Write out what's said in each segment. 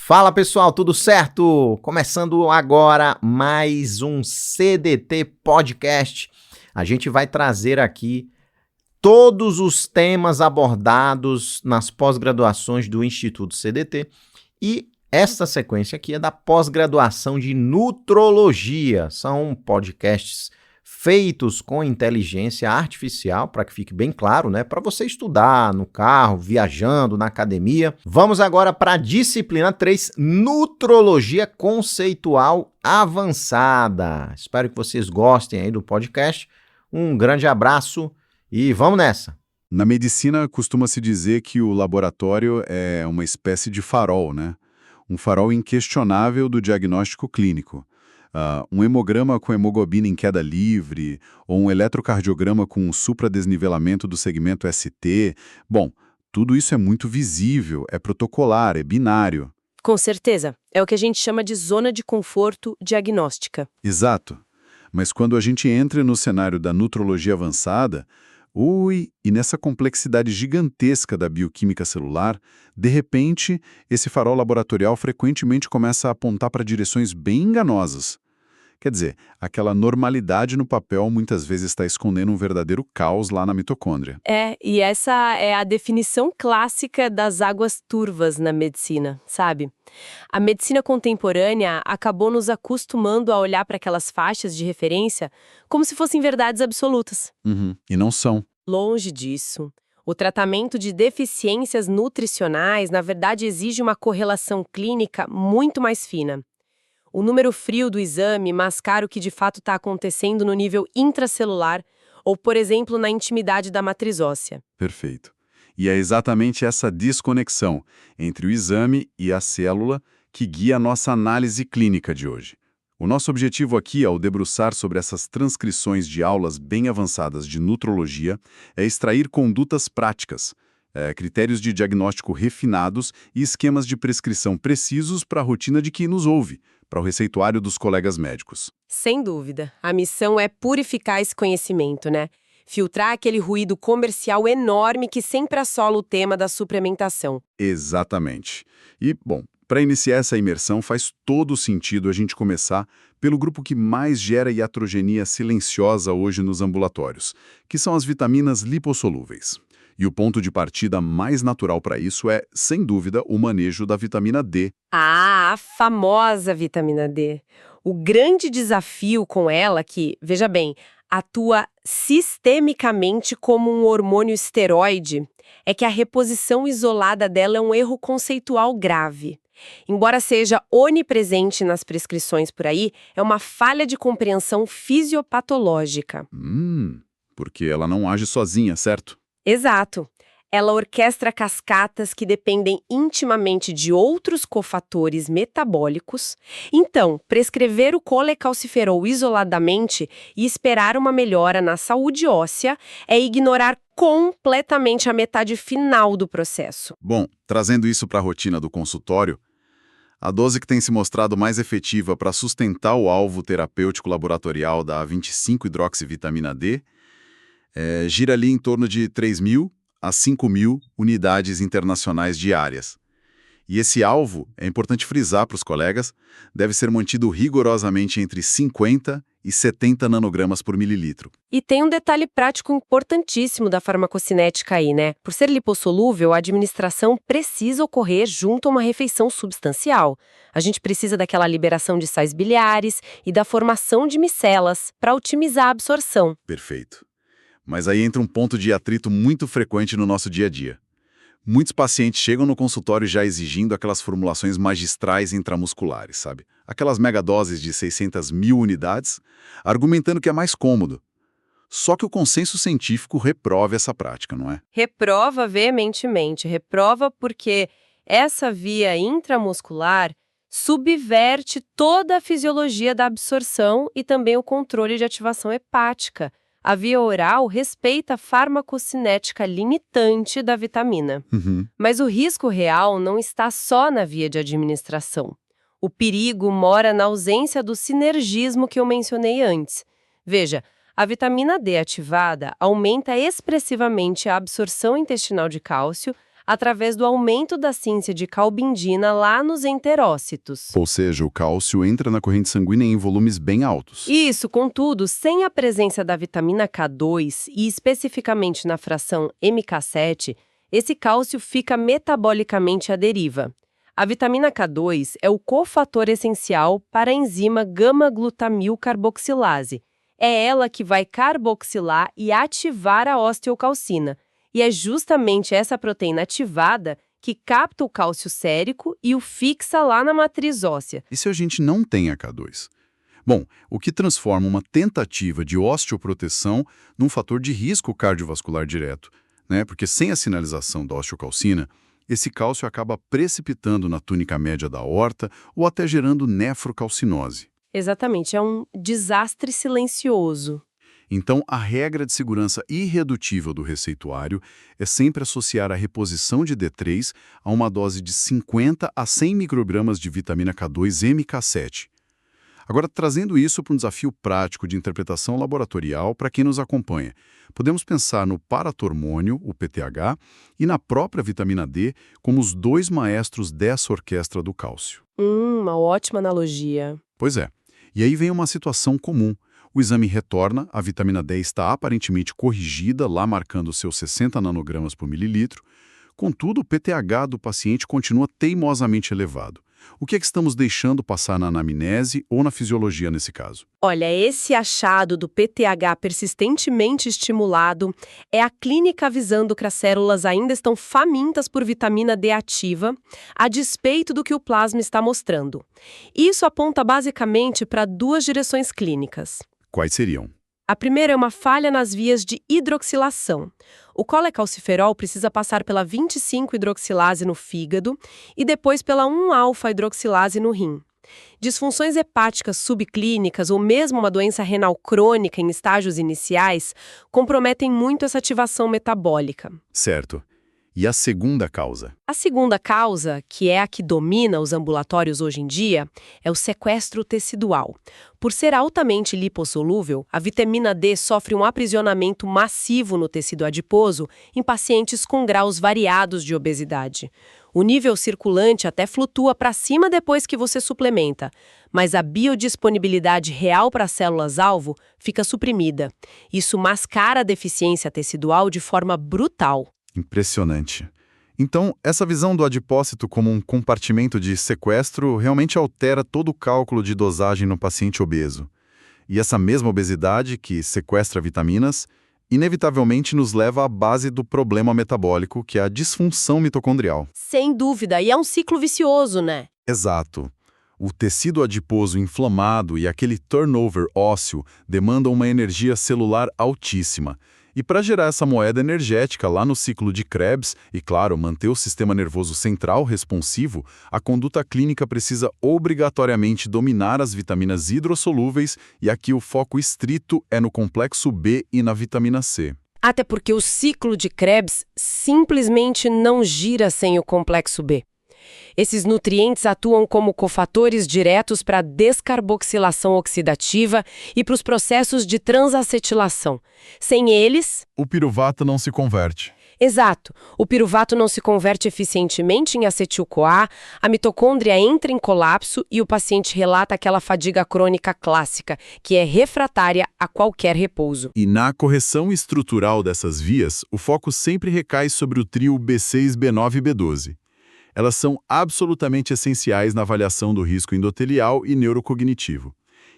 Fala pessoal, tudo certo? Começando agora mais um CDT Podcast. A gente vai trazer aqui todos os temas abordados nas pós-graduações do Instituto CDT e esta sequência aqui é da pós-graduação de Nutrologia. São podcasts feitos com inteligência artificial, para que fique bem claro, né? Para você estudar no carro, viajando, na academia. Vamos agora para a disciplina 3, Nutrologia Conceitual Avançada. Espero que vocês gostem aí do podcast. Um grande abraço e vamos nessa! Na medicina, costuma-se dizer que o laboratório é uma espécie de farol, né? Um farol inquestionável do diagnóstico clínico. Um hemograma com hemoglobina em queda livre, ou um eletrocardiograma com um supradesnivelamento do segmento ST. Bom, tudo isso é muito visível, é protocolar, é binário. Com certeza. É o que a gente chama de zona de conforto diagnóstica. Exato. Mas quando a gente entra no cenário da nutrologia avançada, e nessa complexidade gigantesca da bioquímica celular, de repente, esse farol laboratorial frequentemente começa a apontar para direções bem enganosas. Quer dizer, aquela normalidade no papel muitas vezes está escondendo um verdadeiro caos lá na mitocôndria. E essa é a definição clássica das águas turvas na medicina, sabe? A medicina contemporânea acabou nos acostumando a olhar para aquelas faixas de referência como se fossem verdades absolutas. E não são. Longe disso. O tratamento de deficiências nutricionais, na verdade, exige uma correlação clínica muito mais fina. O número frio do exame mascara o que de fato está acontecendo no nível intracelular ou, por exemplo, na intimidade da matriz óssea. Perfeito. E é exatamente essa desconexão entre o exame e a célula que guia a nossa análise clínica de hoje. O nosso objetivo aqui, ao debruçar sobre essas transcrições de aulas bem avançadas de nutrologia, é extrair condutas práticas, critérios de diagnóstico refinados e esquemas de prescrição precisos para a rotina de quem nos ouve, para o receituário dos colegas médicos. Sem dúvida. A missão é purificar esse conhecimento, né? Filtrar aquele ruído comercial enorme que sempre assola o tema da suplementação. Exatamente. E, bom, para iniciar essa imersão, faz todo sentido a gente começar pelo grupo que mais gera iatrogenia silenciosa hoje nos ambulatórios, que são as vitaminas lipossolúveis. E o ponto de partida mais natural para isso é, sem dúvida, o manejo da vitamina D. A famosa vitamina D. O grande desafio com ela que, veja bem, atua sistemicamente como um hormônio esteroide, é que a reposição isolada dela é um erro conceitual grave. Embora seja onipresente nas prescrições por aí, é uma falha de compreensão fisiopatológica. Porque ela não age sozinha, certo? Exato. Ela orquestra cascatas que dependem intimamente de outros cofatores metabólicos. Então, prescrever o colecalciferol isoladamente e esperar uma melhora na saúde óssea é ignorar completamente a metade final do processo. Bom, trazendo isso para a rotina do consultório, a dose que tem se mostrado mais efetiva para sustentar o alvo terapêutico laboratorial da 25-hidroxivitamina D gira ali em torno de 3.000 a 5.000 unidades internacionais diárias. E esse alvo, é importante frisar para os colegas, deve ser mantido rigorosamente entre 50 e 70 nanogramas por mililitro. E tem um detalhe prático importantíssimo da farmacocinética aí, né? Por ser lipossolúvel, a administração precisa ocorrer junto a uma refeição substancial. A gente precisa daquela liberação de sais biliares e da formação de micelas para otimizar a absorção. Perfeito. Mas aí entra um ponto de atrito muito frequente no nosso dia a dia. Muitos pacientes chegam no consultório já exigindo aquelas formulações magistrais intramusculares, sabe? Aquelas megadoses de 600.000 unidades, argumentando que é mais cômodo. Só que o consenso científico reprova essa prática, não é? Reprova veementemente. Reprova porque essa via intramuscular subverte toda a fisiologia da absorção e também o controle de ativação hepática. A via oral respeita a farmacocinética limitante da vitamina. Mas o risco real não está só na via de administração. O perigo mora na ausência do sinergismo que eu mencionei antes. Veja, a vitamina D ativada aumenta expressivamente a absorção intestinal de cálcio, através do aumento da síntese de calbindina lá nos enterócitos. Ou seja, o cálcio entra na corrente sanguínea em volumes bem altos. Isso, contudo, sem a presença da vitamina K2 e especificamente na fração MK7, esse cálcio fica metabolicamente à deriva. A vitamina K2 é o cofator essencial para a enzima gama-glutamil carboxilase. É ela que vai carboxilar e ativar a osteocalcina. E é justamente essa proteína ativada que capta o cálcio sérico e o fixa lá na matriz óssea. E se a gente não tem a K2? Bom, o que transforma uma tentativa de osteoproteção num fator de risco cardiovascular direto, né? Porque sem a sinalização da osteocalcina, esse cálcio acaba precipitando na túnica média da aorta ou até gerando nefrocalcinose. Exatamente, é um desastre silencioso. Então, a regra de segurança irredutível do receituário é sempre associar a reposição de D3 a uma dose de 50 a 100 microgramas de vitamina K2 MK7. Agora, trazendo isso para um desafio prático de interpretação laboratorial para quem nos acompanha, podemos pensar no paratormônio, o PTH, e na própria vitamina D como os dois maestros dessa orquestra do cálcio. Uma ótima analogia. Pois é. E aí vem uma situação comum. O exame retorna, a vitamina D está aparentemente corrigida, lá marcando seus 60 nanogramas por mililitro. Contudo, o PTH do paciente continua teimosamente elevado. O que é que estamos deixando passar na anamnese ou na fisiologia nesse caso? Olha, esse achado do PTH persistentemente estimulado é a clínica avisando que as células ainda estão famintas por vitamina D ativa, a despeito do que o plasma está mostrando. Isso aponta basicamente para duas direções clínicas. Quais seriam? A primeira é uma falha nas vias de hidroxilação. O colecalciferol precisa passar pela 25-hidroxilase no fígado e depois pela 1-alfa-hidroxilase no rim. Disfunções hepáticas subclínicas ou mesmo uma doença renal crônica em estágios iniciais comprometem muito essa ativação metabólica. Certo. E a segunda causa? A segunda causa, que é a que domina os ambulatórios hoje em dia, é o sequestro tecidual. Por ser altamente lipossolúvel, a vitamina D sofre um aprisionamento massivo no tecido adiposo em pacientes com graus variados de obesidade. O nível circulante até flutua para cima depois que você suplementa, mas a biodisponibilidade real para as células-alvo fica suprimida. Isso mascara a deficiência tecidual de forma brutal. Impressionante. Então, essa visão do adipócito como um compartimento de sequestro realmente altera todo o cálculo de dosagem no paciente obeso. E essa mesma obesidade, que sequestra vitaminas, inevitavelmente nos leva à base do problema metabólico, que é a disfunção mitocondrial. Sem dúvida, e é um ciclo vicioso, né? Exato. O tecido adiposo inflamado e aquele turnover ósseo demandam uma energia celular altíssima. E para gerar essa moeda energética lá no ciclo de Krebs e, claro, manter o sistema nervoso central responsivo, a conduta clínica precisa obrigatoriamente dominar as vitaminas hidrossolúveis e aqui o foco estrito é no complexo B e na vitamina C. Até porque o ciclo de Krebs simplesmente não gira sem o complexo B. Esses nutrientes atuam como cofatores diretos para a descarboxilação oxidativa e para os processos de transacetilação. Sem eles... O piruvato não se converte. Exato. O piruvato não se converte eficientemente em acetil-CoA, a mitocôndria entra em colapso e o paciente relata aquela fadiga crônica clássica, que é refratária a qualquer repouso. E na correção estrutural dessas vias, o foco sempre recai sobre o trio B6, B9 e B12. Elas são absolutamente essenciais na avaliação do risco endotelial e neurocognitivo.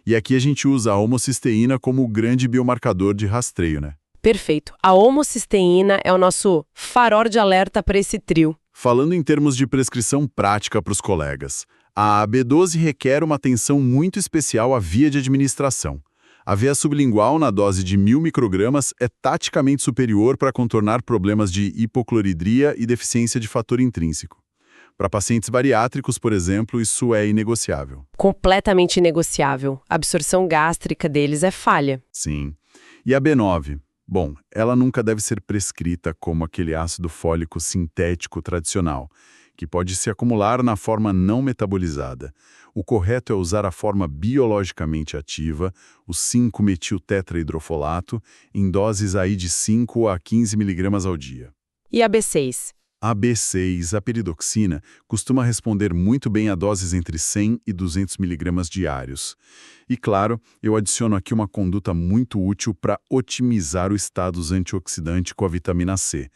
E aqui a gente usa a homocisteína como o grande biomarcador de rastreio, né? Perfeito. A homocisteína é o nosso farol de alerta para esse trio. Falando em termos de prescrição prática para os colegas, a B12 requer uma atenção muito especial à via de administração. A veia sublingual na dose de 1.000 microgramas é taticamente superior para contornar problemas de hipocloridria e deficiência de fator intrínseco. Para pacientes bariátricos, por exemplo, isso é inegociável. Completamente inegociável. A absorção gástrica deles é falha. Sim. E a B9? Bom, ela nunca deve ser prescrita como aquele ácido fólico sintético tradicional, que pode se acumular na forma não metabolizada. O correto é usar a forma biologicamente ativa, o 5-metiltetrahidrofolato, em doses aí de 5 a 15 mg ao dia. E a B6? A B6, a peridoxina, costuma responder muito bem a doses entre 100 e 200 mg diários. E claro, eu adiciono aqui uma conduta muito útil para otimizar o status antioxidante com a vitamina C.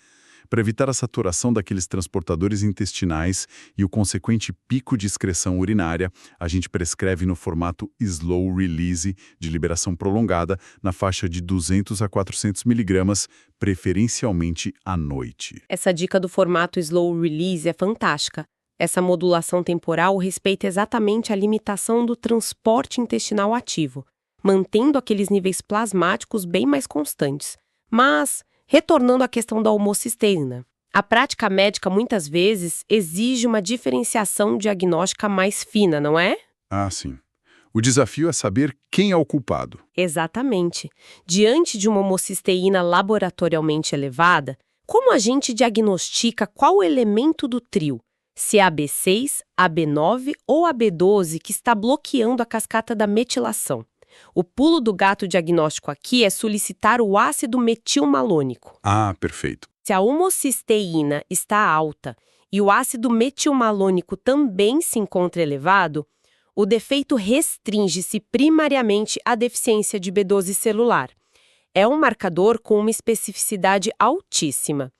Para evitar a saturação daqueles transportadores intestinais e o consequente pico de excreção urinária, a gente prescreve no formato slow release, de liberação prolongada, na faixa de 200 a 400 mg, preferencialmente à noite. Essa dica do formato slow release é fantástica. Essa modulação temporal respeita exatamente a limitação do transporte intestinal ativo, mantendo aqueles níveis plasmáticos bem mais constantes. Mas, retornando à questão da homocisteína, a prática médica muitas vezes exige uma diferenciação diagnóstica mais fina, não é? Ah, sim. O desafio é saber quem é o culpado. Exatamente. Diante de uma homocisteína laboratorialmente elevada, como a gente diagnostica qual elemento do trio? Se é a B6, a B9 ou a B12 que está bloqueando a cascata da metilação. O pulo do gato diagnóstico aqui é solicitar o ácido metilmalônico. Ah, perfeito. Se a homocisteína está alta e o ácido metilmalônico também se encontra elevado, o defeito restringe-se primariamente à deficiência de B12 celular. É um marcador com uma especificidade altíssima.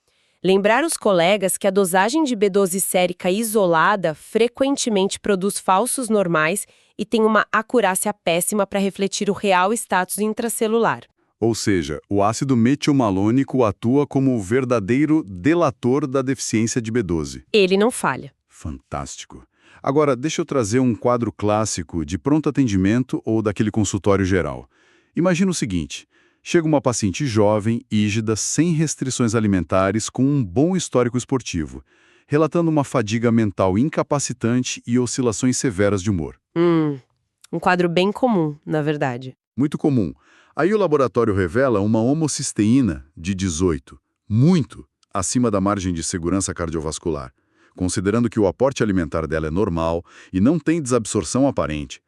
Lembrar os colegas que a dosagem de B12 sérica isolada frequentemente produz falsos normais e tem uma acurácia péssima para refletir o real status intracelular. Ou seja, o ácido metilmalônico atua como o verdadeiro delator da deficiência de B12. Ele não falha. Fantástico. Agora, deixa eu trazer um quadro clássico de pronto atendimento ou daquele consultório geral. Imagina o seguinte: chega uma paciente jovem, ígida, sem restrições alimentares, com um bom histórico esportivo, relatando uma fadiga mental incapacitante e oscilações severas de humor. Um quadro bem comum, na verdade. Muito comum. Aí o laboratório revela uma homocisteína de 18, muito acima da margem de segurança cardiovascular, considerando que o aporte alimentar dela é normal e não tem desabsorção aparente.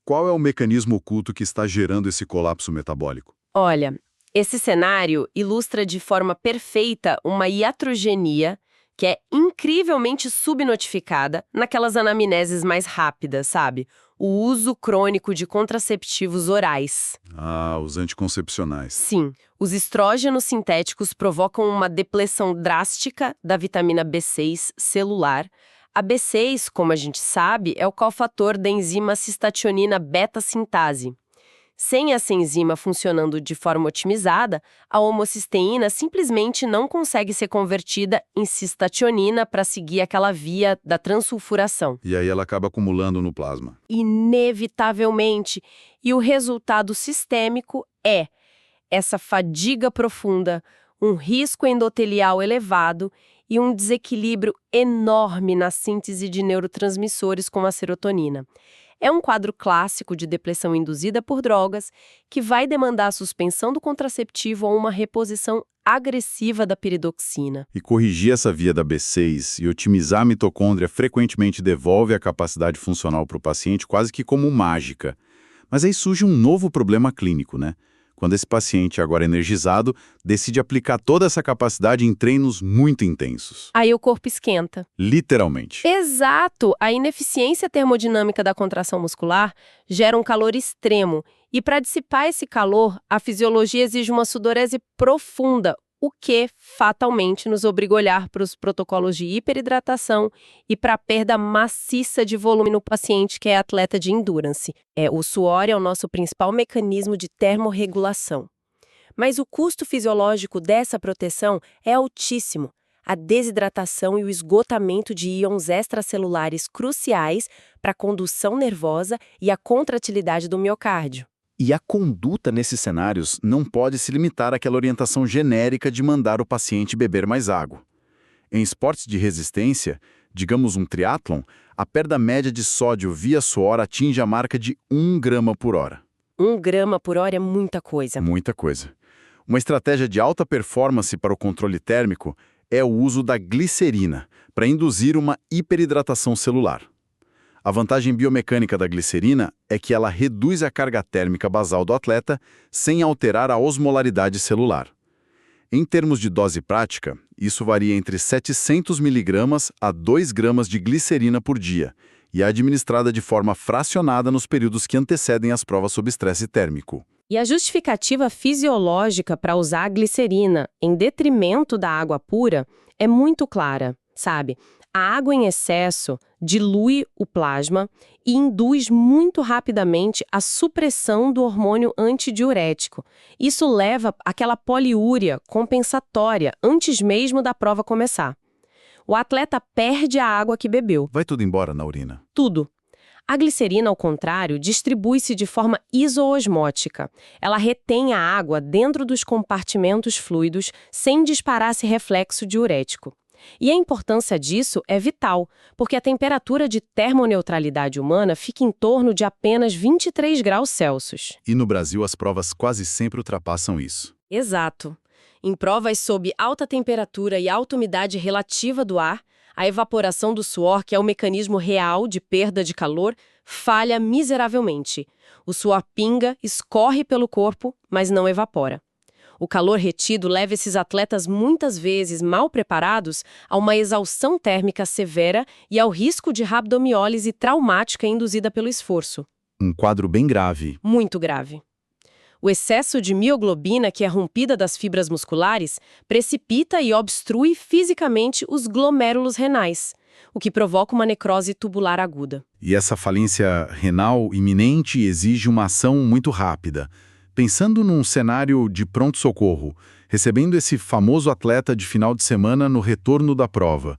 Qual é o mecanismo oculto que está gerando esse colapso metabólico? Olha, esse cenário ilustra de forma perfeita uma iatrogenia que é incrivelmente subnotificada naquelas anamneses mais rápidas, sabe? O uso crônico de contraceptivos orais. Ah, os anticoncepcionais. Sim, os estrógenos sintéticos provocam uma depleção drástica da vitamina B6 celular. A B6, como a gente sabe, é o cofator da enzima cistationina beta-sintase. Sem essa enzima funcionando de forma otimizada, a homocisteína simplesmente não consegue ser convertida em cistationina para seguir aquela via da transsulfuração. E aí ela acaba acumulando no plasma. Inevitavelmente. E o resultado sistêmico é essa fadiga profunda, um risco endotelial elevado e um desequilíbrio enorme na síntese de neurotransmissores como a serotonina. É um quadro clássico de depressão induzida por drogas que vai demandar a suspensão do contraceptivo ou uma reposição agressiva da peridoxina. E corrigir essa via da B6 e otimizar a mitocôndria frequentemente devolve a capacidade funcional para o paciente quase que como mágica. Mas aí surge um novo problema clínico, né? Quando esse paciente, agora energizado, decide aplicar toda essa capacidade em treinos muito intensos. Aí o corpo esquenta. Literalmente. Exato! A ineficiência termodinâmica da contração muscular gera um calor extremo. E para dissipar esse calor, a fisiologia exige uma sudorese profunda, o que fatalmente nos obriga a olhar para os protocolos de hiperidratação e para a perda maciça de volume no paciente que é atleta de endurance. O suor é o nosso principal mecanismo de termorregulação. Mas o custo fisiológico dessa proteção é altíssimo. A desidratação e o esgotamento de íons extracelulares cruciais para a condução nervosa e a contratilidade do miocárdio. E a conduta nesses cenários não pode se limitar àquela orientação genérica de mandar o paciente beber mais água. Em esportes de resistência, digamos um triatlon, a perda média de sódio via suor atinge a marca de 1 grama por hora. 1 grama por hora é muita coisa. Muita coisa. Uma estratégia de alta performance para o controle térmico é o uso da glicerina, para induzir uma hiperidratação celular. A vantagem biomecânica da glicerina é que ela reduz a carga térmica basal do atleta sem alterar a osmolaridade celular. Em termos de dose prática, isso varia entre 700 mg a 2 gramas de glicerina por dia e é administrada de forma fracionada nos períodos que antecedem as provas sob estresse térmico. E a justificativa fisiológica para usar a glicerina em detrimento da água pura é muito clara, sabe? A água em excesso dilui o plasma e induz muito rapidamente a supressão do hormônio antidiurético. Isso leva àquela poliúria compensatória antes mesmo da prova começar. O atleta perde a água que bebeu. Vai tudo embora na urina. Tudo. A glicerina, ao contrário, distribui-se de forma isoosmótica. Ela retém a água dentro dos compartimentos fluidos sem disparar esse reflexo diurético. E a importância disso é vital, porque a temperatura de termoneutralidade humana fica em torno de apenas 23 graus Celsius. E no Brasil as provas quase sempre ultrapassam isso. Exato. Em provas sob alta temperatura e alta umidade relativa do ar, a evaporação do suor, que é o mecanismo real de perda de calor, falha miseravelmente. O suor pinga, escorre pelo corpo, mas não evapora. O calor retido leva esses atletas, muitas vezes mal preparados, a uma exaustão térmica severa e ao risco de rabdomiólise traumática induzida pelo esforço. Um quadro bem grave. Muito grave. O excesso de mioglobina, que é rompida das fibras musculares, precipita e obstrui fisicamente os glomérulos renais, o que provoca uma necrose tubular aguda. E essa falência renal iminente exige uma ação muito rápida. Pensando num cenário de pronto-socorro, recebendo esse famoso atleta de final de semana no retorno da prova,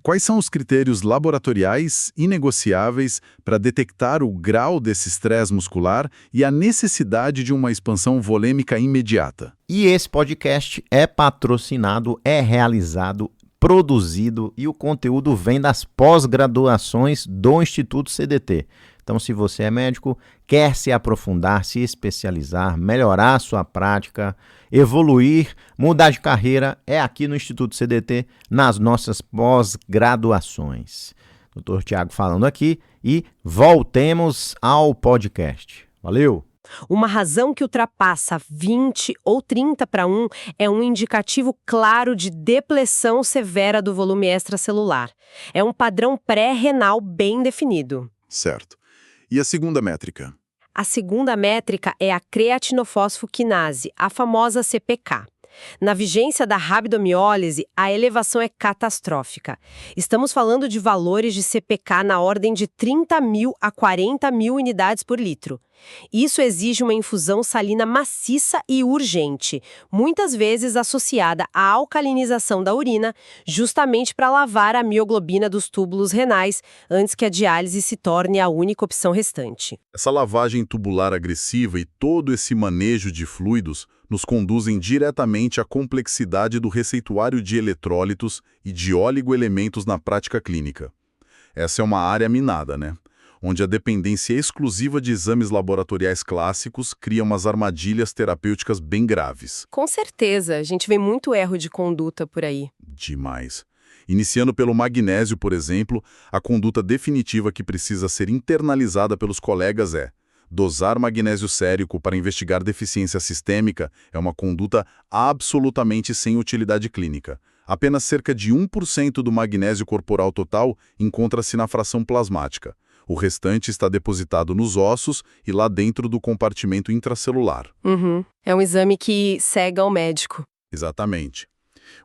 quais são os critérios laboratoriais inegociáveis para detectar o grau desse estresse muscular e a necessidade de uma expansão volêmica imediata? E esse podcast é patrocinado, é realizado, produzido e o conteúdo vem das pós-graduações do Instituto CDT. Então, se você é médico, quer se aprofundar, se especializar, melhorar a sua prática, evoluir, mudar de carreira, é aqui no Instituto CDT, nas nossas pós-graduações. Dr. Tiago falando aqui e voltemos ao podcast. Valeu! Uma razão que ultrapassa 20 ou 30 para 1 é um indicativo claro de depressão severa do volume extracelular. É um padrão pré-renal bem definido. Certo. E a segunda métrica? A segunda métrica é a creatinofosfoquinase, a famosa CPK. Na vigência da rabdomiólise, a elevação é catastrófica. Estamos falando de valores de CPK na ordem de 30.000 a 40.000 unidades por litro. Isso exige uma infusão salina maciça e urgente, muitas vezes associada à alcalinização da urina, justamente para lavar a mioglobina dos túbulos renais antes que a diálise se torne a única opção restante. Essa lavagem tubular agressiva e todo esse manejo de fluidos nos conduzem diretamente à complexidade do receituário de eletrólitos e de oligoelementos na prática clínica. Essa é uma área minada, né? Onde a dependência exclusiva de exames laboratoriais clássicos cria umas armadilhas terapêuticas bem graves. Com certeza, a gente vê muito erro de conduta por aí. Demais. Iniciando pelo magnésio, por exemplo, a conduta definitiva que precisa ser internalizada pelos colegas é: dosar magnésio sérico para investigar deficiência sistêmica é uma conduta absolutamente sem utilidade clínica. Apenas cerca de 1% do magnésio corporal total encontra-se na fração plasmática. O restante está depositado nos ossos e lá dentro do compartimento intracelular. É um exame que cega ao médico. Exatamente.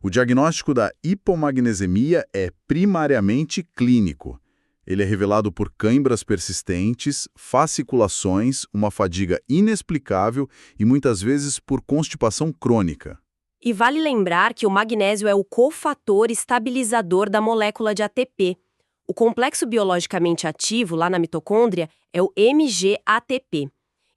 O diagnóstico da hipomagnesemia é primariamente clínico. Ele é revelado por cãibras persistentes, fasciculações, uma fadiga inexplicável e muitas vezes por constipação crônica. E vale lembrar que o magnésio é o cofator estabilizador da molécula de ATP. O complexo biologicamente ativo lá na mitocôndria é o MGATP.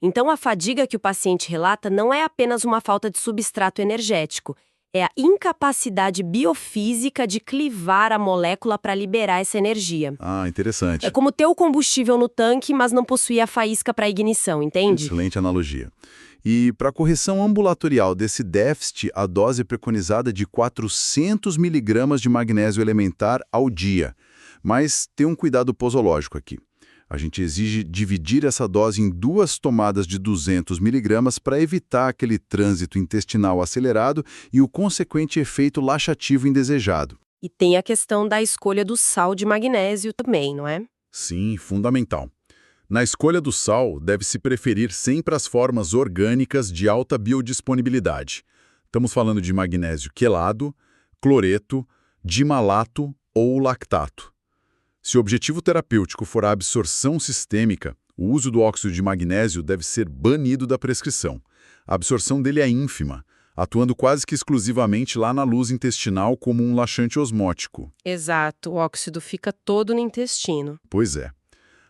Então, a fadiga que o paciente relata não é apenas uma falta de substrato energético, é a incapacidade biofísica de clivar a molécula para liberar essa energia. Ah, interessante. É como ter o combustível no tanque, mas não possuir a faísca para ignição, entende? Excelente analogia. E para a correção ambulatorial desse déficit, a dose preconizada é de 400 mg de magnésio elementar ao dia. Mas tem um cuidado posológico aqui. A gente exige dividir essa dose em 2 tomadas de 200 mg para evitar aquele trânsito intestinal acelerado e o consequente efeito laxativo indesejado. E tem a questão da escolha do sal de magnésio também, não é? Sim, fundamental. Na escolha do sal, deve-se preferir sempre as formas orgânicas de alta biodisponibilidade. Estamos falando de magnésio quelado, cloreto, dimalato ou lactato. Se o objetivo terapêutico for a absorção sistêmica, o uso do óxido de magnésio deve ser banido da prescrição. A absorção dele é ínfima, atuando quase que exclusivamente lá na luz intestinal como um laxante osmótico. Exato, o óxido fica todo no intestino. Pois é.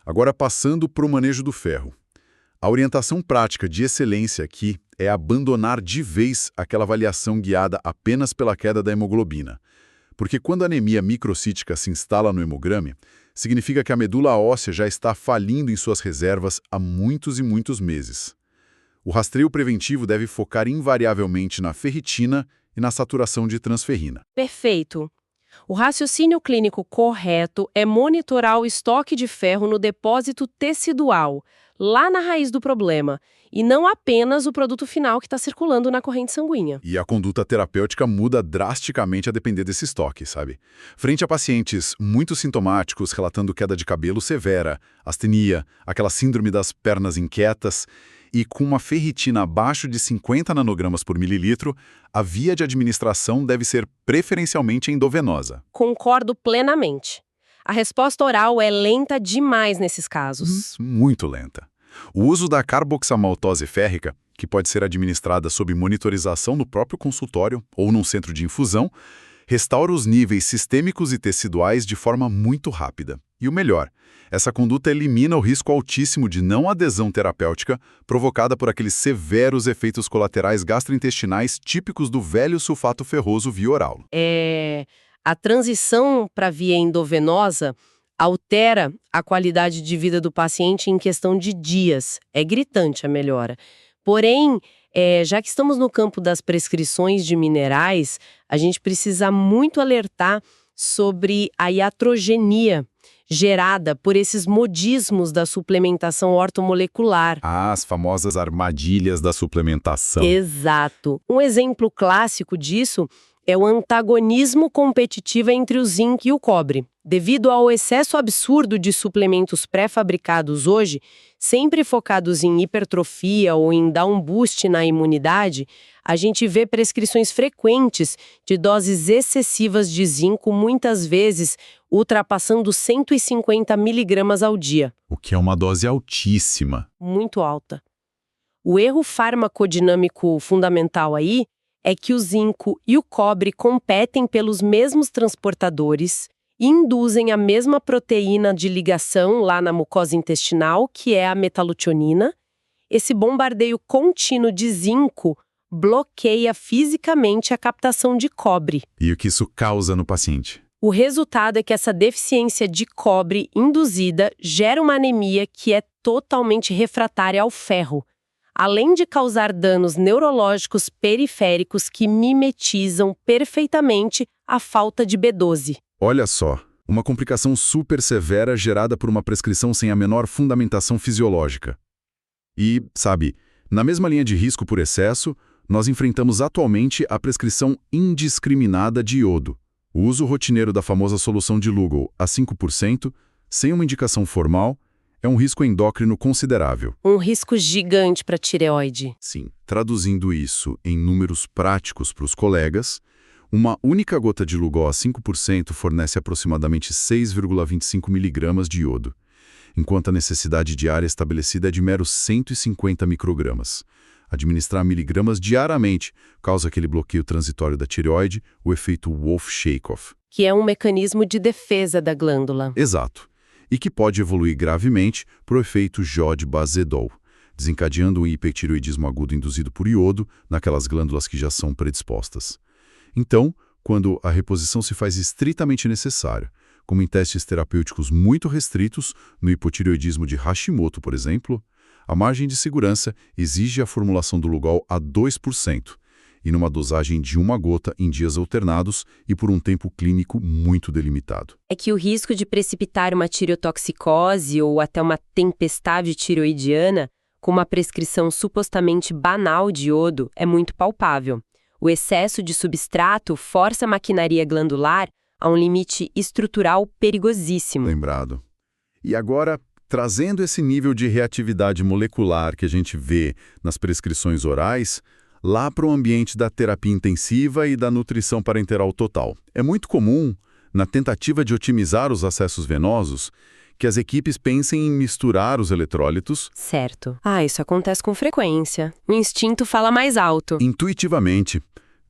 Agora passando para o manejo do ferro. A orientação prática de excelência aqui é abandonar de vez aquela avaliação guiada apenas pela queda da hemoglobina. Porque quando a anemia microcítica se instala no hemograma, significa que a medula óssea já está falindo em suas reservas há muitos e muitos meses. O rastreio preventivo deve focar invariavelmente na ferritina e na saturação de transferrina. Perfeito. O raciocínio clínico correto é monitorar o estoque de ferro no depósito tecidual, lá na raiz do problema, e não apenas o produto final que está circulando na corrente sanguínea. E a conduta terapêutica muda drasticamente a depender desse estoque, sabe? Frente a pacientes muito sintomáticos relatando queda de cabelo severa, astenia, aquela síndrome das pernas inquietas, e com uma ferritina abaixo de 50 nanogramas por mililitro, a via de administração deve ser preferencialmente endovenosa. Concordo plenamente. A resposta oral é lenta demais nesses casos. Muito lenta. O uso da carboxamaltose férrica, que pode ser administrada sob monitorização no próprio consultório ou num centro de infusão, restaura os níveis sistêmicos e teciduais de forma muito rápida. E o melhor, essa conduta elimina o risco altíssimo de não adesão terapêutica provocada por aqueles severos efeitos colaterais gastrointestinais típicos do velho sulfato ferroso via oral. A transição para a via endovenosa altera a qualidade de vida do paciente em questão de dias. É gritante a melhora. Porém, já que estamos no campo das prescrições de minerais, a gente precisa muito alertar sobre a iatrogenia gerada por esses modismos da suplementação ortomolecular. As famosas armadilhas da suplementação. Exato. Um exemplo clássico disso é o antagonismo competitivo entre o zinco e o cobre. Devido ao excesso absurdo de suplementos pré-fabricados hoje, sempre focados em hipertrofia ou em dar um boost na imunidade, a gente vê prescrições frequentes de doses excessivas de zinco, muitas vezes ultrapassando 150 miligramas ao dia. O que é uma dose altíssima. Muito alta. O erro farmacodinâmico fundamental aí é que o zinco e o cobre competem pelos mesmos transportadores e induzem a mesma proteína de ligação lá na mucosa intestinal, que é a metalutionina. Esse bombardeio contínuo de zinco bloqueia fisicamente a captação de cobre. E o que isso causa no paciente? O resultado é que essa deficiência de cobre induzida gera uma anemia que é totalmente refratária ao ferro, além de causar danos neurológicos periféricos que mimetizam perfeitamente a falta de B12. Olha só, uma complicação super severa gerada por uma prescrição sem a menor fundamentação fisiológica. E, sabe, na mesma linha de risco por excesso, nós enfrentamos atualmente a prescrição indiscriminada de iodo. O uso rotineiro da famosa solução de Lugol a 5%, sem uma indicação formal, é um risco endócrino considerável. Um risco gigante para a tireoide. Sim, traduzindo isso em números práticos para os colegas, uma única gota de Lugol a 5% fornece aproximadamente 6,25 miligramas de iodo, enquanto a necessidade diária estabelecida é de meros 150 microgramas. Administrar miligramas diariamente causa aquele bloqueio transitório da tireoide, o efeito Wolff-Chaikoff. Que é um mecanismo de defesa da glândula. Exato. E que pode evoluir gravemente para o efeito Jod-Bazedol, desencadeando um hipertireoidismo agudo induzido por iodo naquelas glândulas que já são predispostas. Então, quando a reposição se faz estritamente necessária, como em testes terapêuticos muito restritos, no hipotireoidismo de Hashimoto, por exemplo, a margem de segurança exige a formulação do Lugol a 2%, e numa dosagem de 1 gota em dias alternados e por um tempo clínico muito delimitado. É que o risco de precipitar uma tireotoxicose ou até uma tempestade tireoidiana com uma prescrição supostamente banal de iodo é muito palpável. O excesso de substrato força a maquinaria glandular a um limite estrutural perigosíssimo. Lembrado. E agora, trazendo esse nível de reatividade molecular que a gente vê nas prescrições orais, lá para o ambiente da terapia intensiva e da nutrição parenteral total. É muito comum, na tentativa de otimizar os acessos venosos, que as equipes pensem em misturar os eletrólitos. Certo. Isso acontece com frequência. O instinto fala mais alto. Intuitivamente.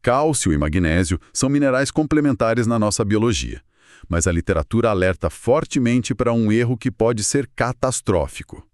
Cálcio e magnésio são minerais complementares na nossa biologia. Mas a literatura alerta fortemente para um erro que pode ser catastrófico.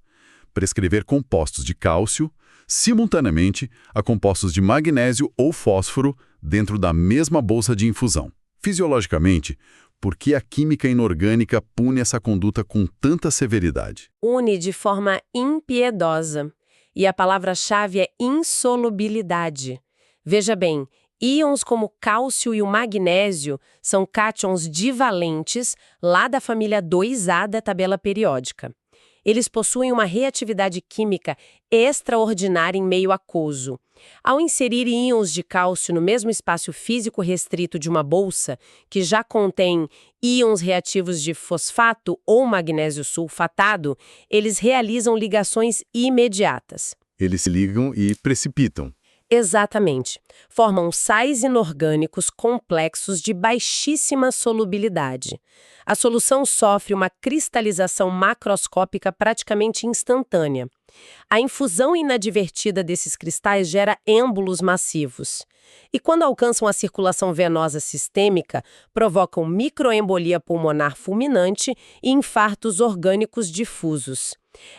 Prescrever compostos de cálcio simultaneamente a compostos de magnésio ou fósforo dentro da mesma bolsa de infusão. Fisiologicamente, por que a química inorgânica pune essa conduta com tanta severidade? Une de forma impiedosa. E a palavra-chave é insolubilidade. Veja bem, íons como o cálcio e o magnésio são cátions divalentes lá da família 2A da tabela periódica. Eles possuem uma reatividade química extraordinária em meio aquoso. Ao inserir íons de cálcio no mesmo espaço físico restrito de uma bolsa, que já contém íons reativos de fosfato ou magnésio sulfatado, eles realizam ligações imediatas. Eles se ligam e precipitam. Exatamente. Formam sais inorgânicos complexos de baixíssima solubilidade. A solução sofre uma cristalização macroscópica praticamente instantânea. A infusão inadvertida desses cristais gera êmbolos massivos. E quando alcançam a circulação venosa sistêmica, provocam microembolia pulmonar fulminante e infartos orgânicos difusos.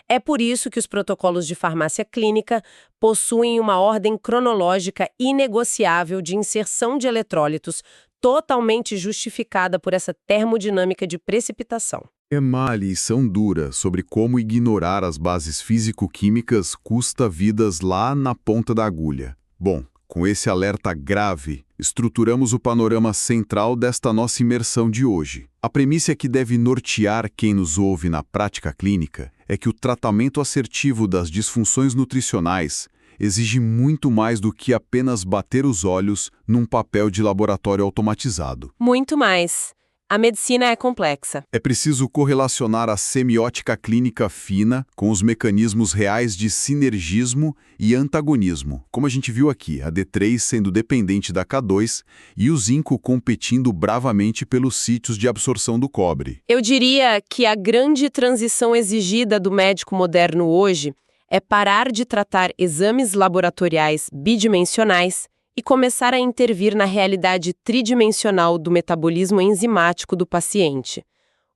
É por isso que os protocolos de farmácia clínica possuem uma ordem cronológica inegociável de inserção de eletrólitos totalmente justificada por essa termodinâmica de precipitação. É uma lição dura sobre como ignorar as bases físico-químicas custa vidas lá na ponta da agulha. Bom, com esse alerta grave, estruturamos o panorama central desta nossa imersão de hoje. A premissa que deve nortear quem nos ouve na prática clínica é que o tratamento assertivo das disfunções nutricionais exige muito mais do que apenas bater os olhos num papel de laboratório automatizado. Muito mais. A medicina é complexa. É preciso correlacionar a semiótica clínica fina com os mecanismos reais de sinergismo e antagonismo, como a gente viu aqui, a D3 sendo dependente da K2 e o zinco competindo bravamente pelos sítios de absorção do cobre. Eu diria que a grande transição exigida do médico moderno hoje é parar de tratar exames laboratoriais bidimensionais e começar a intervir na realidade tridimensional do metabolismo enzimático do paciente.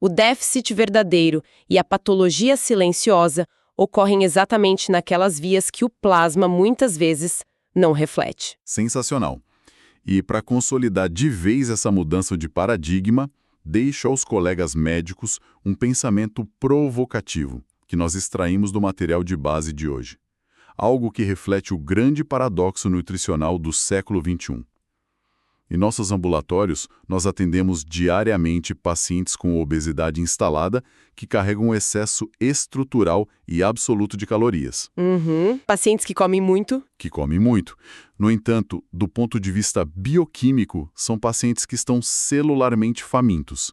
O déficit verdadeiro e a patologia silenciosa ocorrem exatamente naquelas vias que o plasma muitas vezes não reflete. Sensacional. E para consolidar de vez essa mudança de paradigma, deixo aos colegas médicos um pensamento provocativo que nós extraímos do material de base de hoje. Algo que reflete o grande paradoxo nutricional do século XXI. Em nossos ambulatórios, nós atendemos diariamente pacientes com obesidade instalada que carregam um excesso estrutural e absoluto de calorias. Pacientes que comem muito. No entanto, do ponto de vista bioquímico, são pacientes que estão celularmente famintos.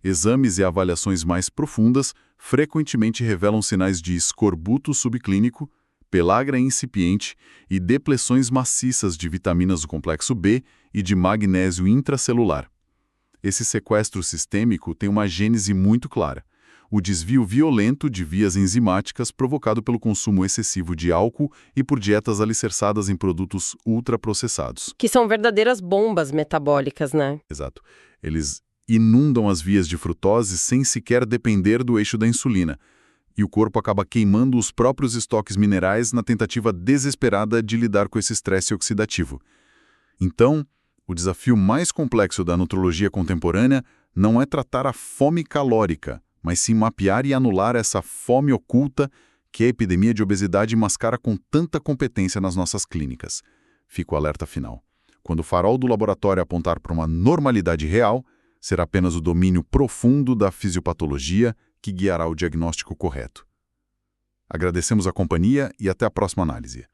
Exames e avaliações mais profundas frequentemente revelam sinais de escorbuto subclínico, pellagra incipiente e depressões maciças de vitaminas do complexo B e de magnésio intracelular. Esse sequestro sistêmico tem uma gênese muito clara: o desvio violento de vias enzimáticas provocado pelo consumo excessivo de álcool e por dietas alicerçadas em produtos ultraprocessados. Que são verdadeiras bombas metabólicas, né? Exato. Eles inundam as vias de frutose sem sequer depender do eixo da insulina, e o corpo acaba queimando os próprios estoques minerais na tentativa desesperada de lidar com esse estresse oxidativo. Então, o desafio mais complexo da nutrologia contemporânea não é tratar a fome calórica, mas sim mapear e anular essa fome oculta que a epidemia de obesidade mascara com tanta competência nas nossas clínicas. Fica o alerta final. Quando o farol do laboratório apontar para uma normalidade real, será apenas o domínio profundo da fisiopatologia que guiará o diagnóstico correto. Agradecemos a companhia e até a próxima análise.